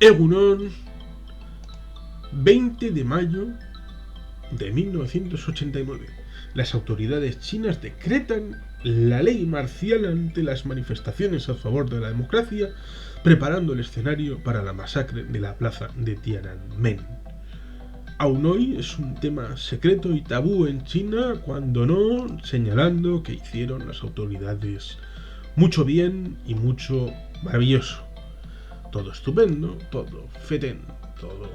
Egunon, 20 de mayo de 1989. Las autoridades chinas decretan la ley marcial ante las manifestaciones a favor de la democracia, preparando el escenario para la masacre de la plaza de Tiananmen. Aún hoy es un tema secreto y tabú en China, cuando no señalando que hicieron las autoridades mucho bien y mucho maravilloso. Todo estupendo, todo fetén, todo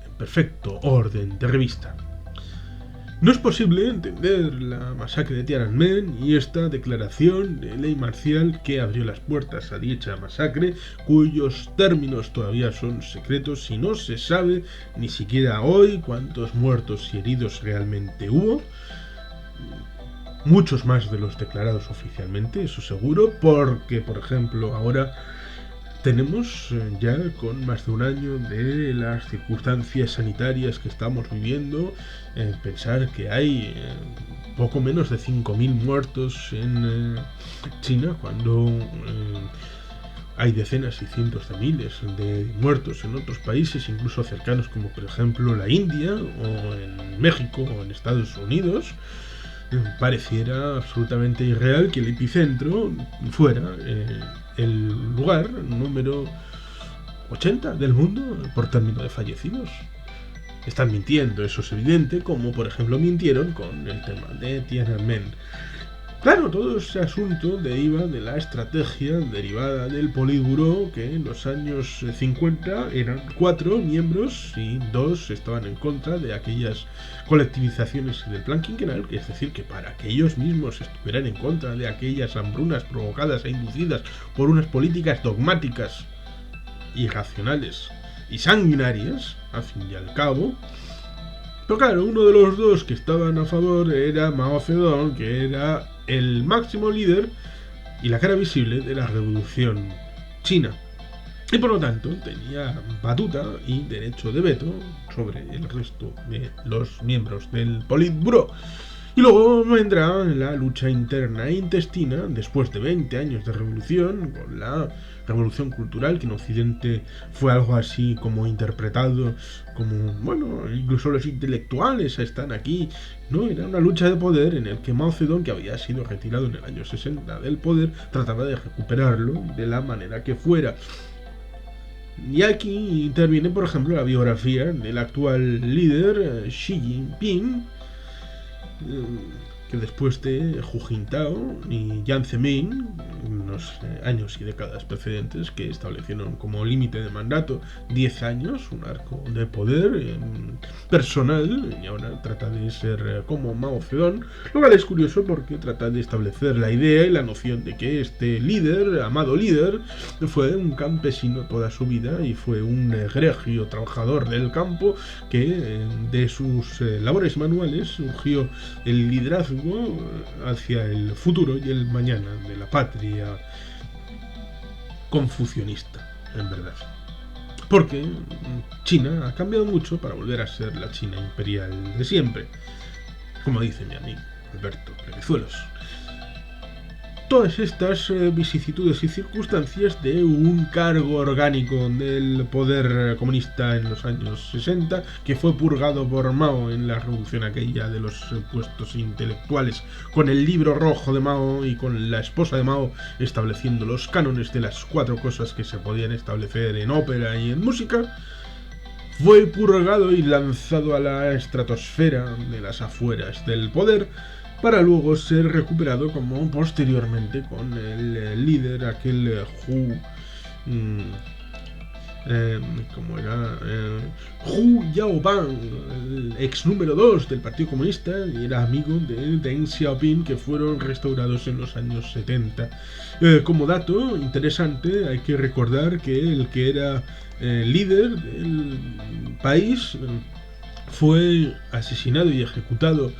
en perfecto orden de revista. No es posible entender la masacre de Tiananmen y esta declaración de ley marcial que abrió las puertas a dicha masacre, cuyos términos todavía son secretos y no se sabe ni siquiera hoy cuántos muertos y heridos realmente hubo. Muchos más de los declarados oficialmente, eso seguro, porque, por ejemplo, ahora tenemos ya con más de un año de las circunstancias sanitarias que estamos viviendo, pensar que hay poco menos de 5.000 muertos en China, cuando hay decenas y cientos de miles de muertos en otros países, incluso cercanos como por ejemplo la India, o en México, o en Estados Unidos. Pareciera absolutamente irreal que el epicentro fuera el lugar número 80 del mundo por término de fallecidos. Están mintiendo, eso es evidente, como por ejemplo mintieron con el tema de Tiananmen. Claro, todo ese asunto deriva de la estrategia derivada del Politburó, que en los años 50 eran 4 miembros y 2 estaban en contra de aquellas colectivizaciones del plan quinquenal, es decir, que para que ellos mismos estuvieran en contra de aquellas hambrunas provocadas e inducidas por unas políticas dogmáticas, irracionales y sanguinarias, al fin y al cabo. Pero claro, uno de los dos que estaban a favor era Mao Zedong, que era el máximo líder y la cara visible de la revolución china. Y por lo tanto tenía batuta y derecho de veto sobre el resto de los miembros del Politburó. Y luego vendrá la lucha interna e intestina, después de 20 años de revolución, con la revolución cultural, que en Occidente fue algo así como interpretado como, bueno, incluso los intelectuales están aquí, ¿no? Era una lucha de poder en el que Mao Zedong, que había sido retirado en el año 60 del poder, trataba de recuperarlo de la manera que fuera. Y aquí interviene, por ejemplo, la biografía del actual líder, Xi Jinping, que después de Hu Jintao y Jiang Zemin, unos años y décadas precedentes, que establecieron como límite de mandato 10 años, un arco de poder personal, y ahora trata de ser como Mao Zedong, lo cual es curioso porque trata de establecer la idea y la noción de que este líder, amado líder, fue un campesino toda su vida y fue un egregio trabajador del campo que de sus labores manuales surgió el liderazgo hacia el futuro y el mañana de la patria confucionista, en verdad. Porque China ha cambiado mucho para volver a ser la China imperial de siempre, como dice mi amigo Alberto Pleguezuelos. Todas estas vicisitudes y circunstancias de un cargo orgánico del poder comunista en los años 60, que fue purgado por Mao en la revolución aquella de los puestos intelectuales, con el libro rojo de Mao y con la esposa de Mao estableciendo los cánones de las 4 cosas que se podían establecer en ópera y en música, fue purgado y lanzado a la estratosfera de las afueras del poder, para luego ser recuperado como posteriormente con el líder, aquel Hu Yaobang, el ex número 2 del Partido Comunista, y era amigo de Deng Xiaoping, que fueron restaurados en los años 70. Como dato interesante, hay que recordar que el que era líder del país fue asesinado y ejecutado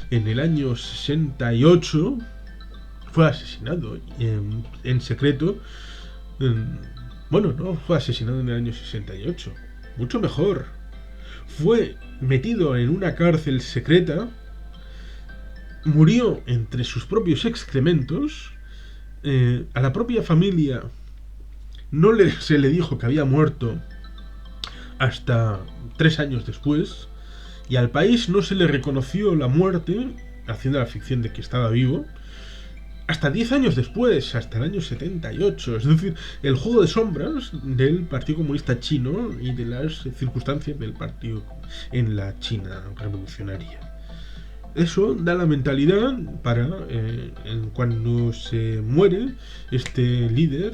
en el año 68, fue asesinado en secreto. Bueno, no fue asesinado en el año 68, mucho mejor. Fue metido en una cárcel secreta, murió entre sus propios excrementos, a la propia familia se le dijo que había muerto hasta 3 años después, y al país no se le reconoció la muerte, haciendo la ficción de que estaba vivo, hasta 10 años después, hasta el año 78. Es decir, el juego de sombras del Partido Comunista Chino y de las circunstancias del partido en la China revolucionaria. Eso da la mentalidad para cuando se muere este líder,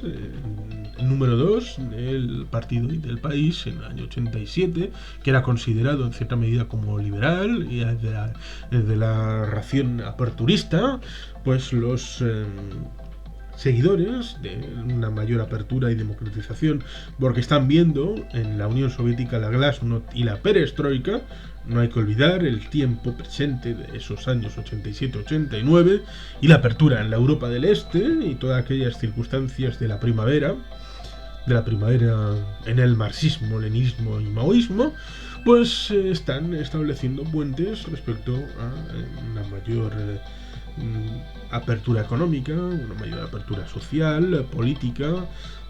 el número 2 del partido y del país en el año 87, que era considerado en cierta medida como liberal y de la ración aperturista, pues los seguidores de una mayor apertura y democratización, porque están viendo en la Unión Soviética la glasnost y la perestroika. No hay que olvidar el tiempo presente de esos años 87-89 y la apertura en la Europa del Este y todas aquellas circunstancias de la primavera en el marxismo, leninismo y maoísmo, pues están estableciendo puentes respecto a una mayor apertura económica, una mayor apertura social, política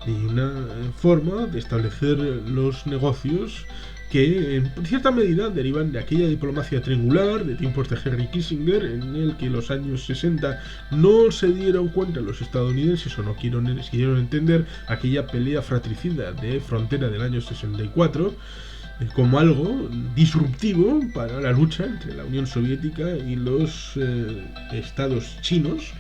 y una forma de establecer los negocios que en cierta medida derivan de aquella diplomacia triangular de tiempos de Henry Kissinger, en el que en los años 60 no se dieron cuenta los estadounidenses o no quisieron entender aquella pelea fratricida de frontera del año 64 como algo disruptivo para la lucha entre la Unión Soviética y los estados chinos,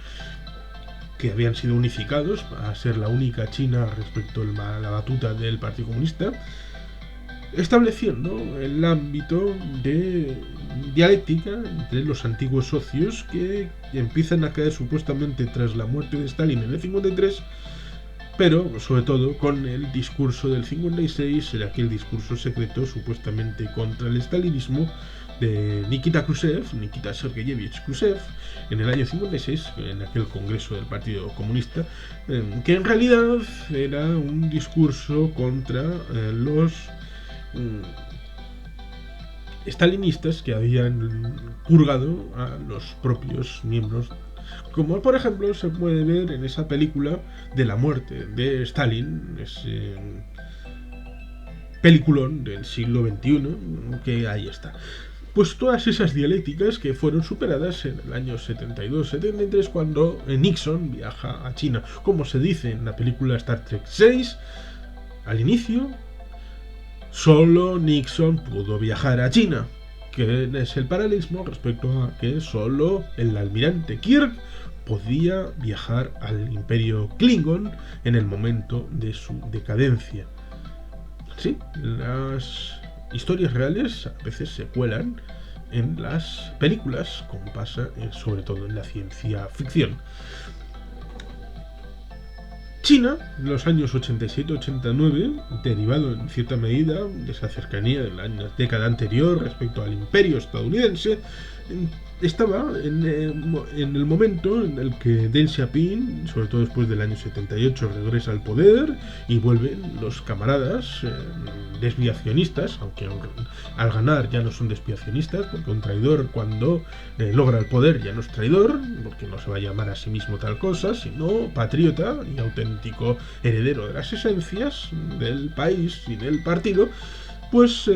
que habían sido unificados a ser la única China respecto a la batuta del Partido Comunista, estableciendo el ámbito de dialéctica entre los antiguos socios que empiezan a caer supuestamente tras la muerte de Stalin en el 53, pero sobre todo con el discurso del 56, era aquel discurso secreto supuestamente contra el stalinismo de Nikita Sergeyevich Khrushchev en el año 56, en aquel congreso del Partido Comunista, que en realidad era un discurso contra los stalinistas que habían purgado a los propios miembros, como por ejemplo se puede ver en esa película de la muerte de Stalin, ese peliculón del siglo XXI, que ahí está. Pues todas esas dialécticas que fueron superadas en el año 72-73 cuando Nixon viaja a China. Como se dice en la película Star Trek 6, al inicio solo Nixon pudo viajar a China, que es el paralelismo respecto a que solo el almirante Kirk podía viajar al imperio Klingon en el momento de su decadencia. Sí, las historias reales a veces se cuelan en las películas, como pasa sobre todo en la ciencia ficción. China, en los años 87-89, derivado en cierta medida de esa cercanía de la década anterior respecto al imperio estadounidense, estaba en el momento en el que Deng Xiaoping, sobre todo después del año 78, regresa al poder y vuelven los camaradas desviacionistas, aunque al ganar ya no son desviacionistas, porque un traidor cuando logra el poder ya no es traidor, porque no se va a llamar a sí mismo tal cosa, sino patriota y auténtico heredero de las esencias del país y del partido. Pues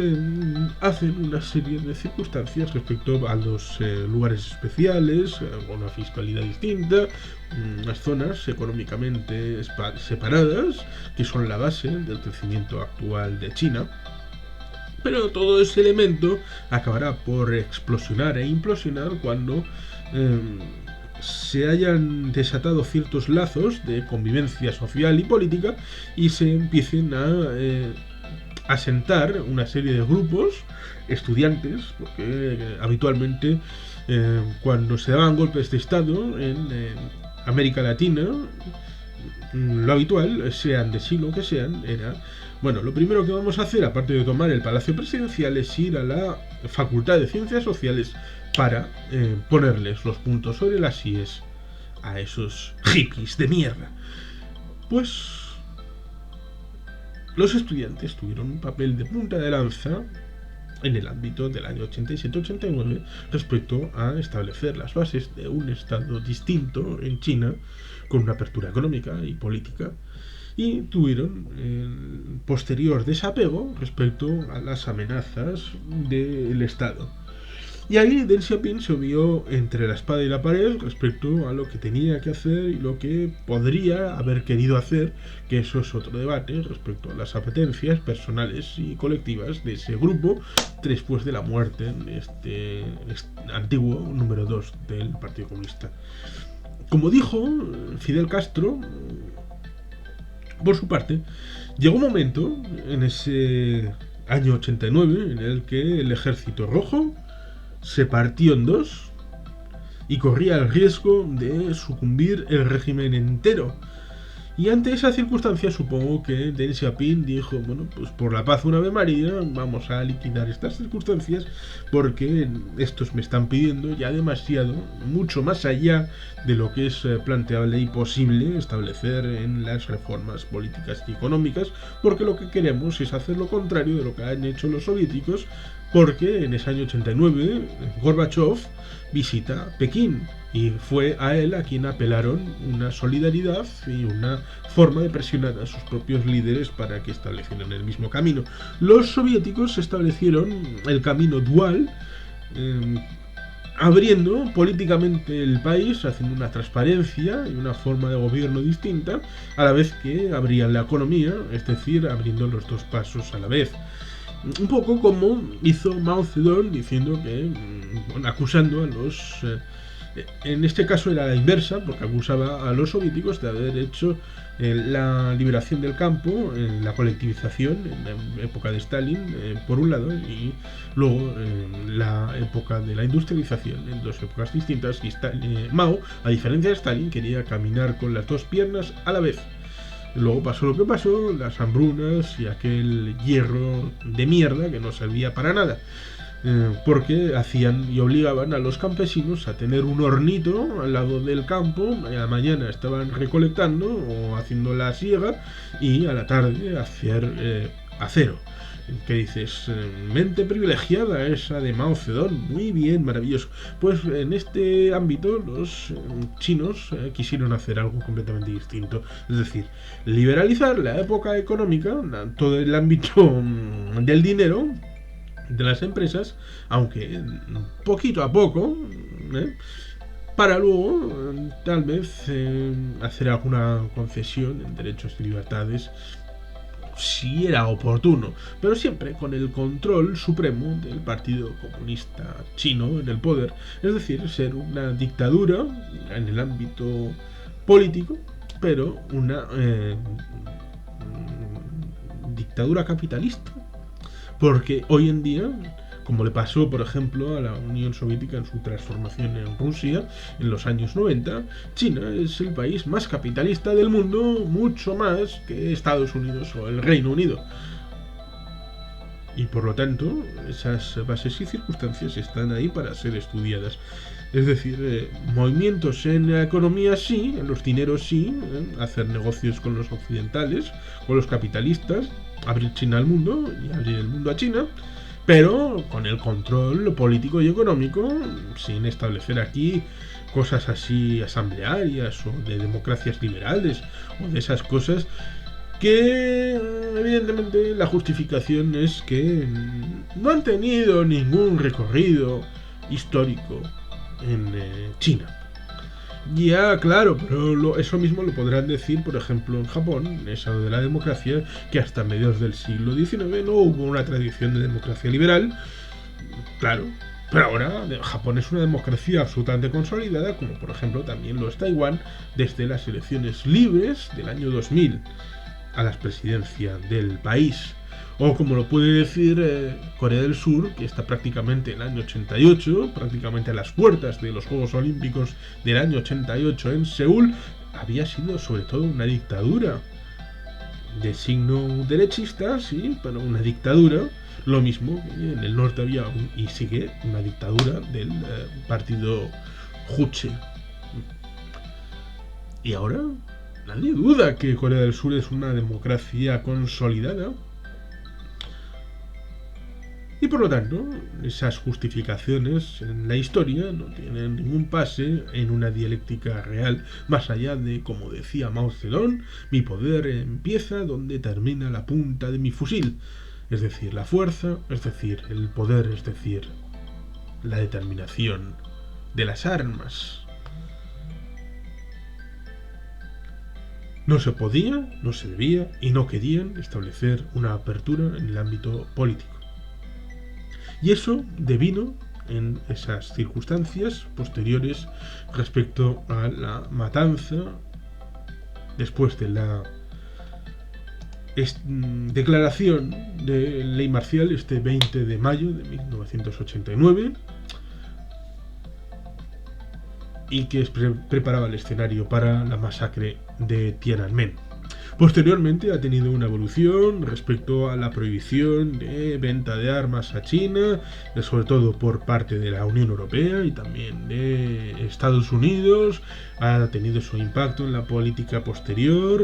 hacen una serie de circunstancias respecto a los lugares especiales, con una fiscalidad distinta, unas zonas económicamente separadas, que son la base del crecimiento actual de China. Pero todo ese elemento acabará por explosionar e implosionar cuando se hayan desatado ciertos lazos de convivencia social y política y se empiecen a asentar una serie de grupos estudiantes, porque habitualmente cuando se daban golpes de estado en América Latina, lo habitual, sean de siglo que sean, era, bueno, lo primero que vamos a hacer, aparte de tomar el Palacio Presidencial, es ir a la Facultad de Ciencias Sociales para ponerles los puntos sobre las íes a esos hippies de mierda. Pues los estudiantes tuvieron un papel de punta de lanza en el ámbito del año 87-89 respecto a establecer las bases de un estado distinto en China, con una apertura económica y política y tuvieron posterior desapego respecto a las amenazas del Estado. Y ahí Deng Xiaoping se vio entre la espada y la pared respecto a lo que tenía que hacer y lo que podría haber querido hacer, que eso es otro debate respecto a las apetencias personales y colectivas de ese grupo después de la muerte de este antiguo número 2 del Partido Comunista. Como dijo Fidel Castro, por su parte, llegó un momento en ese año 89 en el que el Ejército Rojo se partió en dos y corría el riesgo de sucumbir el régimen entero. Y ante esa circunstancia supongo que Deng Xiaoping dijo, bueno, pues por la paz una Ave María, vamos a liquidar estas circunstancias porque estos me están pidiendo ya demasiado, mucho más allá de lo que es planteable y posible establecer en las reformas políticas y económicas, porque lo que queremos es hacer lo contrario de lo que han hecho los soviéticos, porque en ese año 89 Gorbachev visita Pekín y fue a él a quien apelaron una solidaridad y una forma de presionar a sus propios líderes para que establecieran el mismo camino. Los soviéticos establecieron el camino dual, abriendo políticamente el país, haciendo una transparencia y una forma de gobierno distinta, a la vez que abrían la economía, es decir, abriendo los dos pasos a la vez. Un poco como hizo Mao Zedong, diciendo que, bueno, acusando a los... en este caso era la inversa, porque acusaba a los soviéticos de haber hecho la liberación del campo, la colectivización en la época de Stalin, por un lado, y luego la época de la industrialización, en dos épocas distintas, y Mao, a diferencia de Stalin, quería caminar con las dos piernas a la vez. Luego pasó lo que pasó, las hambrunas y aquel hierro de mierda que no servía para nada, porque hacían y obligaban a los campesinos a tener un hornito al lado del campo. A la mañana estaban recolectando o haciendo la siega y a la tarde hacer acero. ¿Qué dices? Mente privilegiada esa de Mao Zedong. Muy bien, maravilloso. Pues en este ámbito los chinos quisieron hacer algo completamente distinto. Es decir, liberalizar la época económica, todo el ámbito del dinero, de las empresas, aunque poquito a poco, para luego tal vez hacer alguna concesión en derechos y libertades si era oportuno, pero siempre con el control supremo del Partido Comunista Chino en el poder, es decir, ser una dictadura en el ámbito político, pero una dictadura capitalista, porque hoy en día, como le pasó, por ejemplo, a la Unión Soviética en su transformación en Rusia en los años 90, China es el país más capitalista del mundo, mucho más que Estados Unidos o el Reino Unido. Y por lo tanto, esas bases y circunstancias están ahí para ser estudiadas. Es decir, movimientos en la economía sí, en los dineros sí, hacer negocios con los occidentales, con los capitalistas, abrir China al mundo y abrir el mundo a China, pero con el control político y económico, sin establecer aquí cosas así asamblearias o de democracias liberales o de esas cosas que evidentemente la justificación es que no han tenido ningún recorrido histórico en China. Ya, claro, pero eso mismo lo podrán decir, por ejemplo, en Japón, eso de la democracia, que hasta mediados del siglo XIX no hubo una tradición de democracia liberal. Claro, pero ahora Japón es una democracia absolutamente consolidada, como por ejemplo también lo es Taiwán, desde las elecciones libres del año 2000 a la presidencia del país. O como lo puede decir Corea del Sur, que está prácticamente en el año 88, prácticamente a las puertas de los Juegos Olímpicos del año 88 en Seúl, había sido sobre todo una dictadura de signo derechista, sí, pero una dictadura. Lo mismo que en el norte había y sigue una dictadura del partido Juche. Y ahora nadie duda que Corea del Sur es una democracia consolidada. Y por lo tanto, esas justificaciones en la historia no tienen ningún pase en una dialéctica real, más allá de, como decía Mao Zedong, mi poder empieza donde termina la punta de mi fusil. Es decir, la fuerza, es decir, el poder, es decir, la determinación de las armas. No se podía, no se debía y no querían establecer una apertura en el ámbito político. Y eso devino en esas circunstancias posteriores respecto a la matanza después de la declaración de ley marcial este 20 de mayo de 1989 y que preparaba el escenario para la masacre de Tiananmen. Posteriormente ha tenido una evolución respecto a la prohibición de venta de armas a China, sobre todo por parte de la Unión Europea y también de Estados Unidos. Ha tenido su impacto en la política posterior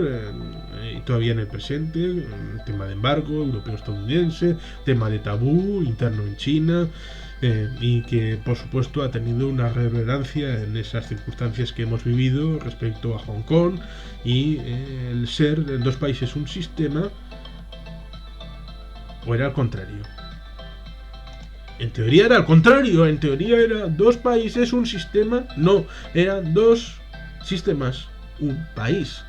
y todavía en el presente, tema de embargo europeo-estadounidense, tema de tabú interno en China. Y que por supuesto ha tenido una reverencia en esas circunstancias que hemos vivido respecto a Hong Kong y el ser en dos países un sistema, o era al contrario. En teoría era al contrario, en teoría era dos países un sistema, no, eran dos sistemas, un país.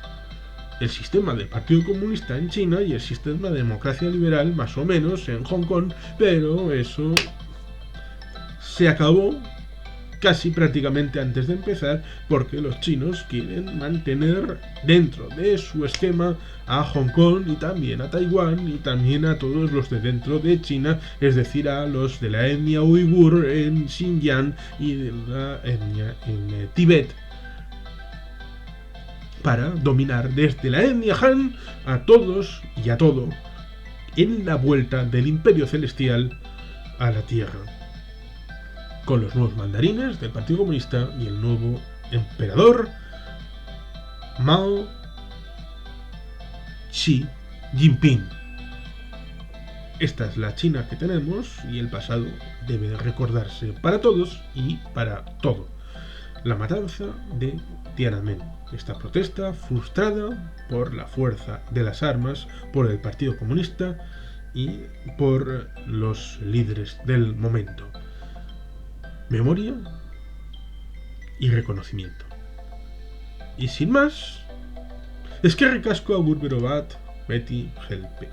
El sistema del Partido Comunista en China y el sistema de democracia liberal más o menos en Hong Kong, pero eso se acabó casi prácticamente antes de empezar porque los chinos quieren mantener dentro de su esquema a Hong Kong y también a Taiwán y también a todos los de dentro de China, es decir, a los de la etnia uigur en Xinjiang y de la etnia en Tíbet, para dominar desde la etnia Han a todos y a todo en la vuelta del Imperio Celestial a la Tierra, con los nuevos mandarines del Partido Comunista y el nuevo emperador Mao Xi Jinping. Esta es la China que tenemos y el pasado debe recordarse para todos y para todo. La matanza de Tiananmen, esta protesta frustrada por la fuerza de las armas, por el Partido Comunista y por los líderes del momento. Memoria y reconocimiento. Y sin más, eskerrik asko agur bero bat, beti helpe.